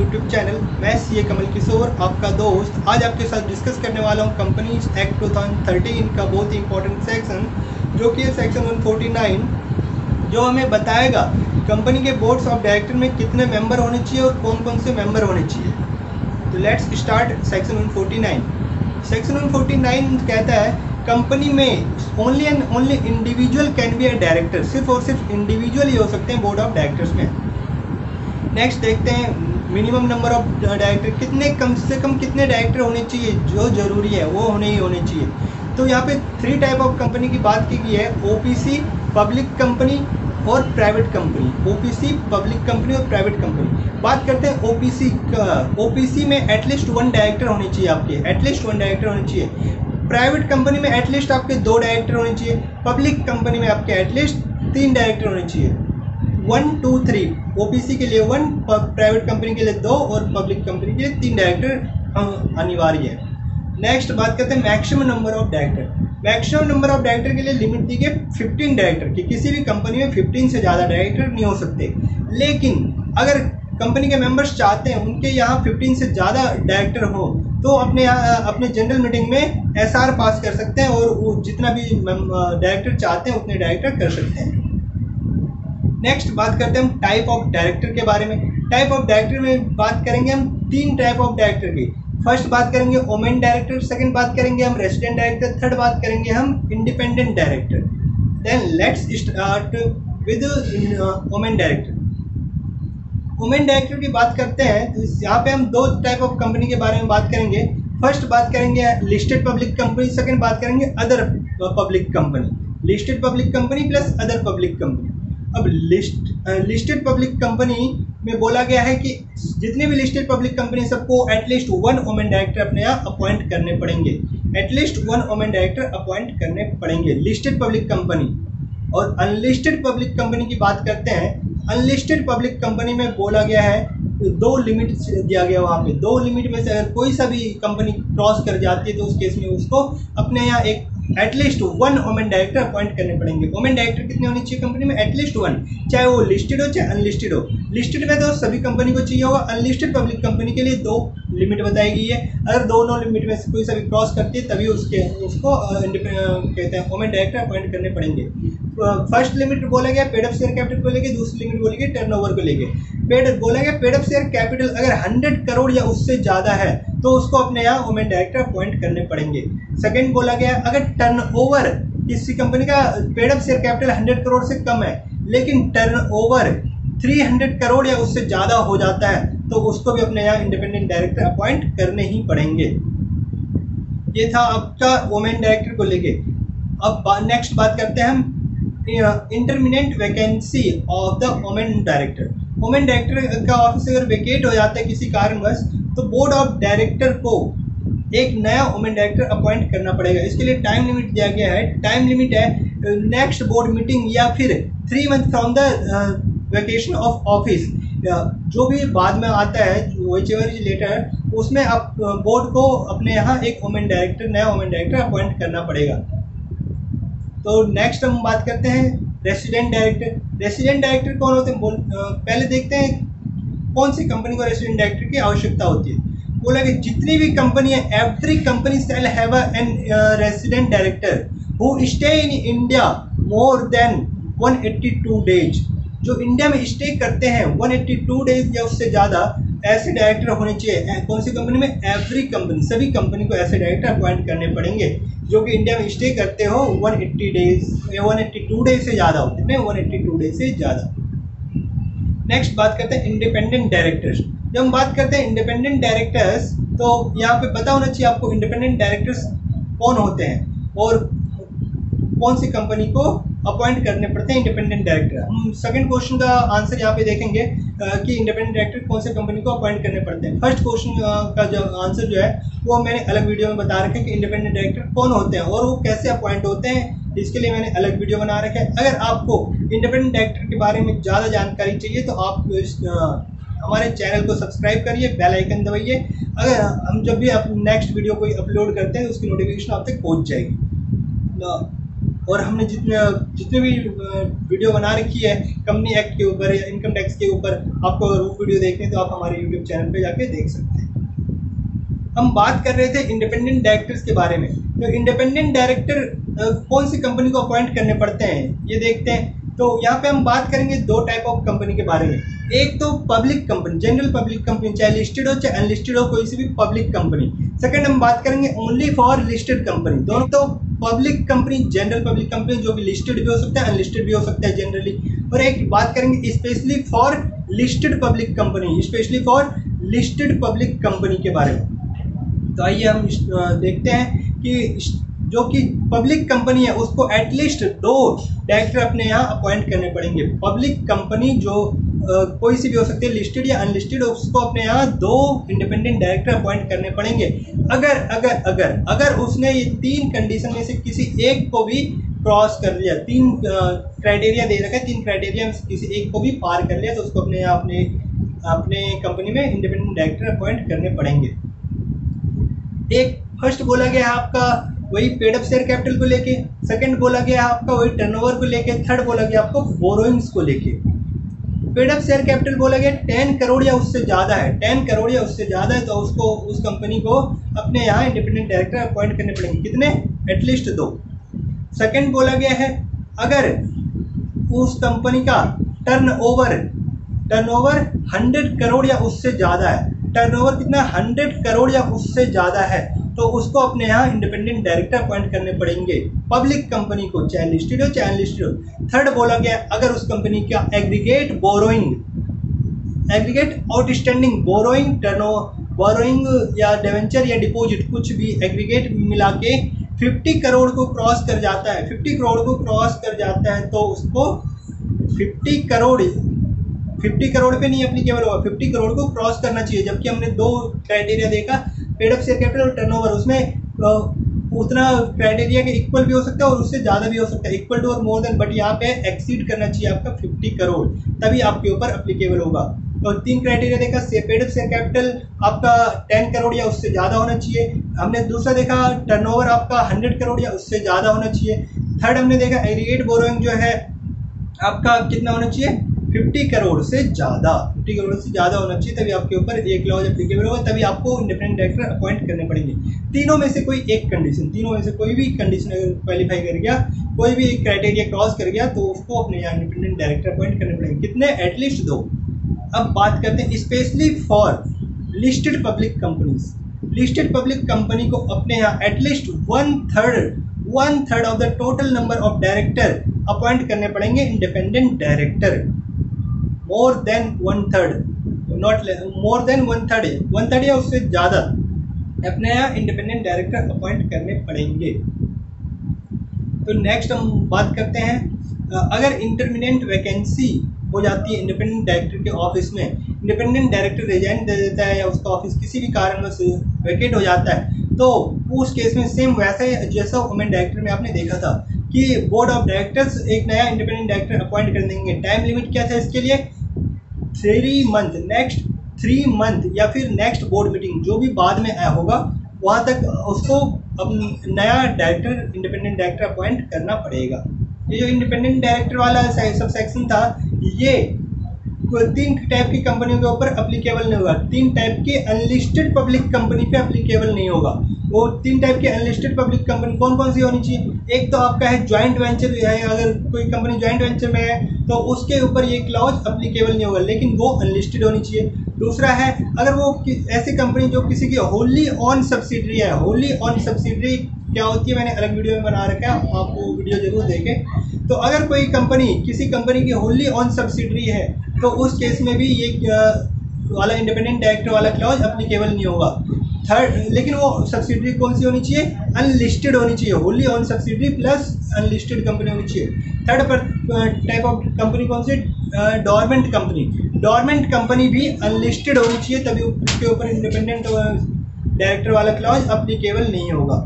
YouTube channel. मैं CA Kamal Kishore, आपका दोस्त। आज आपके साथ डिस्कस करने वाला हूँ कंपनीज एक्ट 2013 का बहुत ही इंपॉर्टेंट सेक्शन, जो कि है सेक्शन 149, जो हमें बताएगा कंपनी के बोर्ड्स ऑफ डायरेक्टर में कितने मेंबर होने चाहिए और कौन कौन से मेंबर होने चाहिए। तो लेट्स स्टार्ट सेक्शन 149। सेक्शन 149 कहता है कंपनी में only and only individual can be a director, सिर्फ और सिर्फ इंडिविजुअल ही हो सकते हैं बोर्ड ऑफ डायरेक्टर्स में। नेक्स्ट देखते हैं मिनिमम नंबर ऑफ डायरेक्टर, कितने कम से कम कितने डायरेक्टर होने चाहिए, जो जरूरी है वो होने ही होने चाहिए। तो यहाँ पे 3 टाइप ऑफ कंपनी की बात की गई है, ओपीसी, पब्लिक कंपनी और private company. OPC, public company और प्राइवेट कंपनी। बात करते हैं ओपीसी का। ओपीसी में एटलीस्ट 1 डायरेक्टर होने चाहिए, आपके एटलीस्ट 1 डायरेक्टर होने चाहिए। प्राइवेट कंपनी में एटलीस्ट आपके 2 डायरेक्टर होने चाहिए। पब्लिक कंपनी में आपके एटलीस्ट 3 डायरेक्टर होने चाहिए। 1 2 3, ओपीसी के लिए 1, प्राइवेट कंपनी के लिए 2 और पब्लिक कंपनी के लिए 3 डायरेक्टर अनिवार्य है। नेक्स्ट बात करते हैं maximum number of director. Maximum number of director के लिए लिमिट दी गई 15 डायरेक्टर की। किसी भी कंपनी में 15 से ज़्यादा डायरेक्टर नहीं हो सकते, लेकिन अगर कंपनी के मेंबर्स चाहते हैं उनके यहाँ 15 से ज़्यादा डायरेक्टर हो तो अपने यहाँ अपने जनरल मीटिंग में एसआर पास कर सकते हैं और वो जितना भी डायरेक्टर चाहते हैं उतने डायरेक्टर कर सकते हैं। नेक्स्ट बात करते हैं हम टाइप ऑफ डायरेक्टर के बारे में। टाइप ऑफ डायरेक्टर में बात करेंगे हम 3 टाइप ऑफ डायरेक्टर की। फर्स्ट बात करेंगे वोमेन डायरेक्टर, सेकंड बात करेंगे हम रेसिडेंट डायरेक्टर, थर्ड बात करेंगे हम independent director. Then let's start with women director. Women director की बात करते हैं तो यहाँ पे हम 2 टाइप ऑफ कंपनी के बारे में बात करेंगे। फर्स्ट बात करेंगे लिस्टेड पब्लिक कंपनी, सेकंड बात करेंगे other public company. Listed public company plus other public company. अब लिस्टेड पब्लिक कंपनी में बोला गया है कि जितने भी लिस्टेड पब्लिक कंपनी सबको एटलीस्ट 1 वुमेन डायरेक्टर अपने यहाँ अपॉइंट करने पड़ेंगे। एटलीस्ट 1 वुमेन डायरेक्टर अपॉइंट करने पड़ेंगे लिस्टेड पब्लिक कंपनी। और अनलिस्टेड पब्लिक कंपनी की बात करते हैं। अनलिस्टेड पब्लिक कंपनी में बोला गया है 2 लिमिट दिया गया, वहाँ पे 2 लिमिट में से अगर कोई सा भी कंपनी क्रॉस कर जाती है तो उस केस में उसको अपने यहाँ एक एटलीस्ट 1 वुमेन डायरेक्टर अपॉइंट करने पड़ेंगे। वुमेन डायरेक्टर कितने होनी चाहिए कंपनी में? एटलीस्ट 1, चाहे वो लिस्टेड हो चाहे अनलिस्टेड हो। लिस्टेड में तो सभी कंपनी को चाहिए होगा, अनलिस्टेड पब्लिक कंपनी के लिए 2 लिमिट बताई गई है। अगर दोनों लिमिट में से कोई सा भी क्रॉस करती है तभी उसको कहते हैं वुमेन डायरेक्टर अपॉइंट करने पड़ेंगे। फर्स्ट लिमिट बोला गया पेड अप शेयर कैपिटल को लेके, दूसरी लिमिट बोली गई टर्नओवर को लेके। बोला गया पेड अप शेयर कैपिटल अगर 100 करोड़ या उससे ज़्यादा है तो उसको अपने यहाँ वुमेन डायरेक्टर अपॉइंट करने पड़ेंगे। सेकंड बोला गया अगर टर्नओवर किसी कंपनी का paid up share capital 100 crore से कम है लेकिन टर्नओवर 300 करोड़ या उससे ज़्यादा हो जाता है तो उसको भी अपने यहाँ इंडिपेंडेंट डायरेक्टर अपॉइंट करने ही पड़ेंगे। ये था आपका वुमेन डायरेक्टर को लेके। अब नेक्स्ट बात करते हैं हम intermittent vacancy of the women director. Women director का ऑफिस अगर वेकेट हो जाता है किसी कारणवश तो बोर्ड ऑफ डायरेक्टर को एक नया वुमेन डायरेक्टर अपॉइंट करना पड़ेगा। इसके लिए टाइम लिमिट दिया गया है। टाइम लिमिट है नेक्स्ट बोर्ड मीटिंग या फिर 3 month from the vacation of office. जो भी बाद में आता है व्हिचएवर इज लेटर, उसमें आप बोर्ड को अपने यहाँ एक वुमेन डायरेक्टर, नया वुमेन डायरेक्टर अपॉइंट करना पड़ेगा। तो नेक्स्ट हम बात करते हैं रेसिडेंट डायरेक्टर। रेसिडेंट डायरेक्टर कौन होते हैं? पहले देखते हैं कौन सी कंपनी को रेसिडेंट डायरेक्टर की आवश्यकता होती है। बोला कि जितनी भी कंपनी है, every company shall have an resident director who stay in India more than 182 days. जो इंडिया में स्टे करते हैं 182 डेज या उससे ज़्यादा, ऐसे डायरेक्टर होने चाहिए। कौन सी कंपनी में? एवरी कंपनी, सभी कंपनी को ऐसे डायरेक्टर अपॉइंट करने पड़ेंगे जो कि इंडिया में स्टे करते हो 182 डेज से ज़्यादा हो। कितने? 182 डेज से ज़्यादा। नेक्स्ट बात करते हैं इंडिपेंडेंट डायरेक्टर्स। जब हम बात करते हैं इंडिपेंडेंट डायरेक्टर्स तो यहाँ पे पता होना चाहिए आपको इंडिपेंडेंट डायरेक्टर्स कौन होते हैं और कौन सी कंपनी को अपॉइंट करने पड़ते हैं इंडिपेंडेंट डायरेक्टर। हम सेकंड क्वेश्चन का आंसर यहाँ पे देखेंगे कि इंडिपेंडेंट डायरेक्टर कौन से कंपनी को अपॉइंट करने पड़ते हैं। फर्स्ट क्वेश्चन का जो आंसर जो है वो मैंने अलग वीडियो में बता रखा है कि इंडिपेंडेंट डायरेक्टर कौन होते हैं और वो कैसे अपॉइंट होते हैं, इसके लिए मैंने अलग वीडियो बना रखा है। अगर आपको इंडिपेंडेंट डायरेक्टर के बारे में ज़्यादा जानकारी चाहिए तो आप हमारे चैनल को सब्सक्राइब करिए, बेल आइकन दबाइए। अगर हम जब भी नेक्स्ट वीडियो कोई अपलोड करते हैं तो उसकी नोटिफिकेशन आप तक पहुँच जाएगी। और हमने जितने भी वीडियो बना रखी है कंपनी एक्ट के ऊपर या इनकम टैक्स के ऊपर, आपको अगर वो वीडियो देखनी है तो आप हमारे यूट्यूब चैनल पे जाके देख सकते हैं। हम बात कर रहे थे इंडिपेंडेंट डायरेक्टर्स के बारे में। तो इंडिपेंडेंट डायरेक्टर कौन सी कंपनी को अपॉइंट करने पड़ते हैं ये देखते हैं। तो यहाँ पे हम बात करेंगे दो टाइप ऑफ कंपनी के बारे में। एक तो public company, general public company, चाहे लिस्टेड हो चाहे अनलिस्टेड हो, कोई सी भी पब्लिक कंपनी। सेकंड हम बात करेंगे ओनली फॉर लिस्टेड कंपनी। दोनों तो public company, general public company जो कि लिस्टेड भी हो सकता है अनलिस्टेड भी हो सकता है जनरली। और एक बात करेंगे specially for listed public company, specially for listed public company के बारे में। तो आइए हम देखते हैं कि जो कि पब्लिक कंपनी है उसको एटलीस्ट 2 डायरेक्टर अपने यहाँ अपॉइंट करने पड़ेंगे। पब्लिक कंपनी जो कोई सी भी हो सकती है, लिस्टेड या अनलिस्टेड, उसको अपने यहाँ 2 इंडिपेंडेंट डायरेक्टर अपॉइंट करने पड़ेंगे। अगर अगर अगर अगर उसने ये 3 कंडीशन में से किसी एक को भी क्रॉस कर लिया, 3 क्राइटेरिया दे रखा है, 3 क्राइटेरिया में से किसी एक को भी पार कर लिया, तो उसको अपने यहाँ अपने कंपनी में इंडिपेंडेंट डायरेक्टर अपॉइंट करने पड़ेंगे। एक फर्स्ट बोला गया है आपका वही पेड अप शेयर कैपिटल को लेके, सेकंड बोला गया है आपका वही टर्नओवर को लेके, थर्ड बोला गया आपको बोरोइंग्स को लेके। पेड अप शेयर कैपिटल बोला गया 10 करोड़ या उससे ज़्यादा है, 10 करोड़ या उससे ज़्यादा है तो उसको उस कंपनी को अपने यहाँ इंडिपेंडेंट डायरेक्टर अपॉइंट करने पड़ेंगे। कितने? एटलीस्ट 2। सेकंड बोला गया है अगर उस कंपनी का टर्नओवर 100 करोड़ या उससे ज़्यादा है, टर्नओवर कितना? 100 करोड़ या उससे ज़्यादा है, तो उसको अपने यहाँ इंडिपेंडेंट डायरेक्टर अपॉइंट करने पड़ेंगे पब्लिक कंपनी को, चाहे लिस्टेड हो चाहे अनलिस्टेड हो। थर्ड बोला गया अगर उस कंपनी का aggregate borrowing, aggregate outstanding borrowing, borrowing या डिवेंचर या डिपॉजिट कुछ भी एग्रीगेट मिला के 50 करोड़ को क्रॉस कर जाता है, 50 करोड़ को क्रॉस कर जाता है तो उसको 50 करोड़ पे नहीं एप्लीकेबल होगा, 50 करोड़ को क्रॉस करना चाहिए। जबकि हमने 2 क्राइटेरिया देखा, पेड अप शेयर कैपिटल और टर्नओवर, उसमें उतना क्राइटेरिया के इक्वल भी हो सकता है और उससे ज़्यादा भी हो सकता है, इक्वल टू और मोर देन, बट यहाँ पे एक्सीड करना चाहिए आपका 50 करोड़, तभी आपके ऊपर एप्लीकेबल होगा। तो 3 क्राइटेरिया देखा, पेड अप शेयर कैपिटल आपका 10 करोड़ या उससे ज़्यादा होना चाहिए। हमने दूसरा देखा टर्नओवर आपका 100 करोड़ या उससे ज़्यादा होना चाहिए। थर्ड हमने देखा एग्रीगेट बोरोइंग जो है आपका कितना होना चाहिए? 50 करोड़ से ज़्यादा, 50 करोड़ से ज़्यादा होना चाहिए, तभी आपके ऊपर एक क्लॉज एप्लीकेबल होगा, तभी आपको इंडिपेंडेंट डायरेक्टर अपॉइंट करने पड़ेंगे। तीनों में से कोई एक कंडीशन, तीनों में से कोई भी कंडीशन अगर क्वालिफाई कर गया, कोई भी क्राइटेरिया क्रॉस कर गया, तो उसको अपने यहाँ इंडिपेंडेंट डायरेक्टर अपॉइंट करने पड़ेंगे। कितने? एटलीस्ट 2। अब बात करते हैं specially for listed public companies. Listed public company को अपने यहाँ at least 1/3 of the total number of director appoint करने पड़ेंगे independent director. More than 1/3, not more than 1/3, 1/3 या उससे ज़्यादा अपने यहाँ इंडिपेंडेंट डायरेक्टर अपॉइंट करने पड़ेंगे। तो नेक्स्ट हम बात करते हैं अगर इंटरमिनेंट वैकेंसी हो जाती है इंडिपेंडेंट डायरेक्टर के ऑफिस में, इंडिपेंडेंट डायरेक्टर रिजाइन दे देता है या उसका ऑफिस किसी भी कारणवश वैकेट हो जाता है, तो उस केस में सेम वैसा ही जैसा वुमेन डायरेक्टर में आपने देखा था कि बोर्ड ऑफ डायरेक्टर्स एक नया इंडिपेंडेंट डायरेक्टर अपॉइंट कर देंगे। टाइम लिमिट क्या था इसके लिए? 3 मंथ, नेक्स्ट 3 मंथ या फिर नेक्स्ट बोर्ड मीटिंग जो भी बाद में आया होगा वहाँ तक उसको अब नया डायरेक्टर इंडिपेंडेंट डायरेक्टर अपॉइंट करना पड़ेगा। ये जो इंडिपेंडेंट डायरेक्टर वाला सब सेक्शन था ये 3 टाइप की कंपनियों के ऊपर अप्लीकेबल नहीं होगा, 3 टाइप के अनलिस्टेड पब्लिक कंपनी पे अप्लीकेबल नहीं होगा। वो 3 टाइप के अनलिस्टेड पब्लिक कंपनी कौन कौन सी होनी चाहिए? एक तो आपका है ज्वाइंट वेंचर है, अगर कोई कंपनी ज्वाइंट वेंचर में है तो उसके ऊपर ये क्लॉज अप्लीकेबल नहीं होगा, लेकिन वो अनलिस्टेड होनी चाहिए। दूसरा है अगर वो ऐसी कंपनी जो किसी की होली ऑन सब्सिडरी है, होली ऑन सब्सिडरी क्या होती है मैंने अलग वीडियो में बना रखा है, आप वो वीडियो जरूर देखें। तो अगर कोई कंपनी किसी कंपनी की होली ऑन सब्सिडरी है तो उस केस में भी ये वाला इंडिपेंडेंट डायरेक्टर वाला क्लॉज अप्लीकेबल नहीं होगा। थर्ड, लेकिन वो सब्सिडरी कौन सी होनी चाहिए? अनलिस्टेड होनी चाहिए, wholly owned subsidiary plus unlisted company होनी चाहिए। थर्ड पर टाइप ऑफ कंपनी कौन सी? Dormant company. डोरमेंट कंपनी भी अनलिस्टेड होनी चाहिए, तभी उसके ऊपर इंडिपेंडेंट डायरेक्टर वाला क्लॉज अप्लीकेबल नहीं होगा।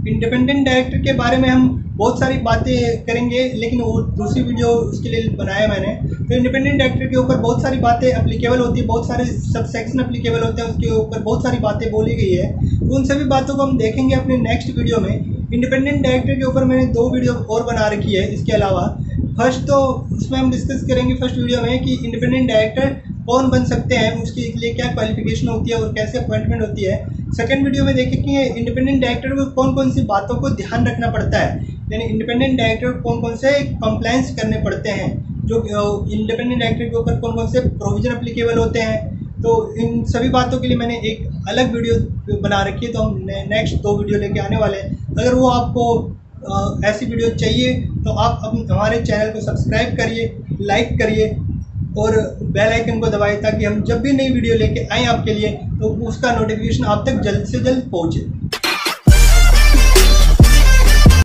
इंडिपेंडेंट डायरेक्टर के बारे में हम बहुत सारी बातें करेंगे, लेकिन वो दूसरी वीडियो उसके लिए बनाया मैंने। तो इंडिपेंडेंट डायरेक्टर के ऊपर बहुत सारी बातें अप्लीकेबल होती है, बहुत सारे सब सेक्शन अप्लीकेबल होते हैं, उसके ऊपर बहुत सारी बातें बोली गई है। तो उन सभी बातों को हम देखेंगे अपने नेक्स्ट वीडियो में। इंडिपेंडेंट डायरेक्टर के ऊपर मैंने 2 वीडियो और बना रखी है। इसके अलावा फर्स्ट तो उसमें हम डिस्कस करेंगे फर्स्ट वीडियो में कि इंडिपेंडेंट डायरेक्टर कौन बन सकते हैं, उसके लिए क्या क्वालिफिकेशन होती है और कैसे अपॉइंटमेंट होती है। सेकंड वीडियो में देखें कि इंडिपेंडेंट डायरेक्टर को कौन कौन सी बातों को ध्यान रखना पड़ता है, यानी इंडिपेंडेंट डायरेक्टर को कौन कौन से कंप्लायंस करने पड़ते हैं, जो इंडिपेंडेंट डायरेक्टर के ऊपर कौन कौन से प्रोविजन अप्लीकेबल होते हैं। तो इन सभी बातों के लिए मैंने एक अलग वीडियो बना रखी है, तो हम नेक्स्ट 2 वीडियो लेके आने वाले हैं। अगर वो आपको ऐसी वीडियो चाहिए तो आप हमारे चैनल को सब्सक्राइब करिए, लाइक करिए और बेल आइकन को दबाइए ताकि हम जब भी नई वीडियो लेके आएँ आपके लिए तो उसका नोटिफिकेशन आप तक जल्द से जल्द पहुँचे।